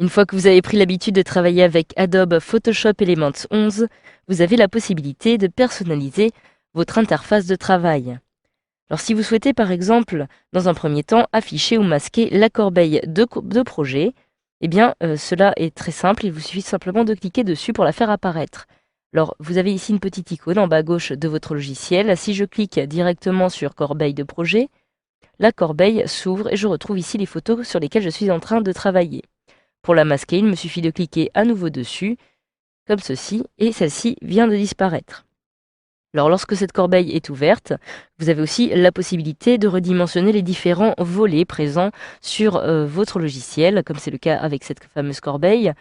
Une fois que vous avez pris l'habitude de travailler avec Adobe Photoshop Elements 11, vous avez la possibilité de personnaliser votre interface de travail. Alors si vous souhaitez par exemple, dans un premier temps, afficher ou masquer la corbeille de projet, eh bien cela est très simple, il vous suffit simplement de cliquer dessus pour la faire apparaître. Alors vous avez ici une petite icône en bas à gauche de votre logiciel. Si je clique directement sur corbeille de projet, la corbeille s'ouvre et je retrouve ici les photos sur lesquelles je suis en train de travailler. Pour la masquer, il me suffit de cliquer à nouveau dessus, comme ceci, et celle-ci vient de disparaître. Alors lorsque cette corbeille est ouverte, vous avez aussi la possibilité de redimensionner les différents volets présents sur votre logiciel, comme c'est le cas avec cette fameuse corbeille.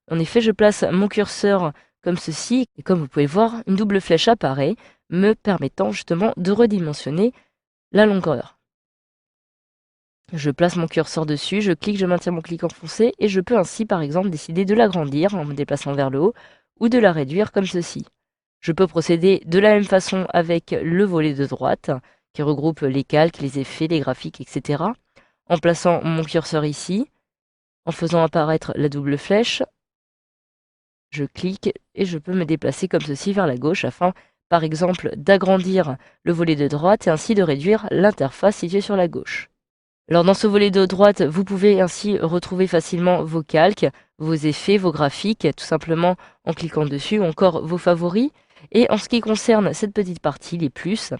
En effet, je place mon curseur comme ceci, et comme vous pouvez voir, une double flèche apparaît, me permettant justement de redimensionner la longueur. Je place mon curseur dessus, je clique, je maintiens mon clic enfoncé, et je peux ainsi par exemple décider de l'agrandir en me déplaçant vers le haut, ou de la réduire comme ceci. Je peux procéder de la même façon avec le volet de droite, qui regroupe les calques, les effets, les graphiques, etc. En plaçant mon curseur ici, en faisant apparaître la double flèche, je clique et je peux me déplacer comme ceci vers la gauche afin, par exemple, d'agrandir le volet de droite et ainsi de réduire l'interface située sur la gauche. Alors dans ce volet de droite, vous pouvez ainsi retrouver facilement vos calques, vos effets, vos graphiques, tout simplement en cliquant dessus, ou encore vos favoris. Et en ce qui concerne cette petite partie, les plus,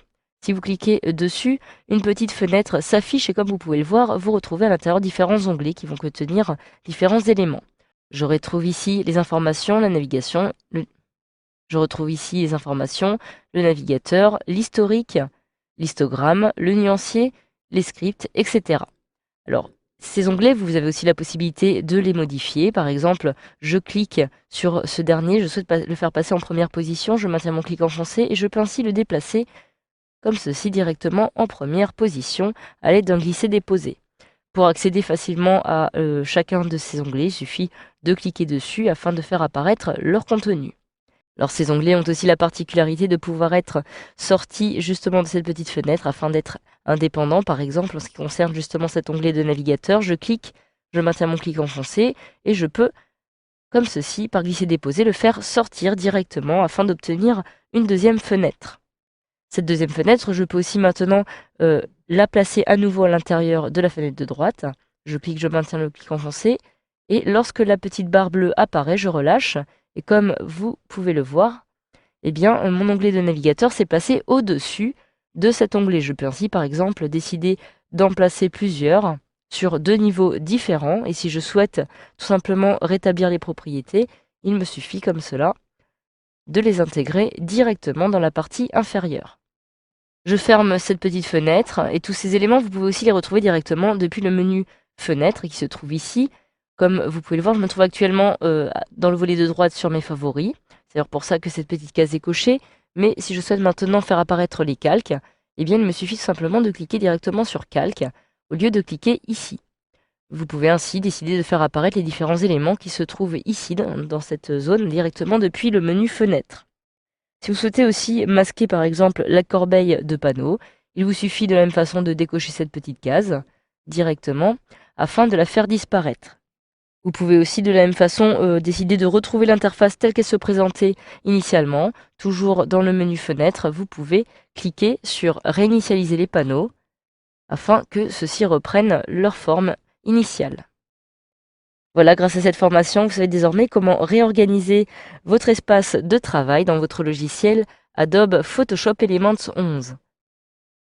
si vous cliquez dessus, une petite fenêtre s'affiche et comme vous pouvez le voir, vous retrouvez à l'intérieur différents onglets qui vont contenir différents éléments. Je retrouve ici les informations, la navigation, je retrouve ici les informations, le navigateur, l'historique, l'histogramme, le nuancier, les scripts, etc. Alors, ces onglets, vous avez aussi la possibilité de les modifier. Par exemple, je clique sur ce dernier, je souhaite le faire passer en première position, je maintiens mon clic enfoncé et je peux ainsi le déplacer comme ceci directement en première position à l'aide d'un glisser-déposer. Pour accéder facilement à chacun de ces onglets, il suffit de cliquer dessus afin de faire apparaître leur contenu. Alors ces onglets ont aussi la particularité de pouvoir être sortis justement de cette petite fenêtre afin d'être indépendants. Par exemple, en ce qui concerne justement cet onglet de navigateur, je clique, je maintiens mon clic enfoncé et je peux, comme ceci, par glisser-déposer, le faire sortir directement afin d'obtenir une deuxième fenêtre. Cette deuxième fenêtre, je peux aussi maintenant la placer à nouveau à l'intérieur de la fenêtre de droite. Je clique, je maintiens le clic enfoncé et lorsque la petite barre bleue apparaît, je relâche. Et comme vous pouvez le voir, eh bien, mon onglet de navigateur s'est placé au-dessus de cet onglet. Je peux ainsi, par exemple, décider d'en placer plusieurs sur deux niveaux différents. Et si je souhaite tout simplement rétablir les propriétés, il me suffit, comme cela, de les intégrer directement dans la partie inférieure. Je ferme cette petite fenêtre et tous ces éléments, vous pouvez aussi les retrouver directement depuis le menu Fenêtre qui se trouve ici. Comme vous pouvez le voir, je me trouve actuellement dans le volet de droite sur mes favoris. C'est d'ailleurs pour ça que cette petite case est cochée. Mais si je souhaite maintenant faire apparaître les calques, eh bien il me suffit tout simplement de cliquer directement sur Calque au lieu de cliquer ici. Vous pouvez ainsi décider de faire apparaître les différents éléments qui se trouvent ici dans cette zone directement depuis le menu Fenêtre. Si vous souhaitez aussi masquer par exemple la corbeille de panneaux, il vous suffit de la même façon de décocher cette petite case directement afin de la faire disparaître. Vous pouvez aussi de la même façon décider de retrouver l'interface telle qu'elle se présentait initialement. Toujours dans le menu Fenêtre, vous pouvez cliquer sur Réinitialiser les panneaux afin que ceux-ci reprennent leur forme initiale. Voilà, grâce à cette formation, vous savez désormais comment réorganiser votre espace de travail dans votre logiciel Adobe Photoshop Elements 11.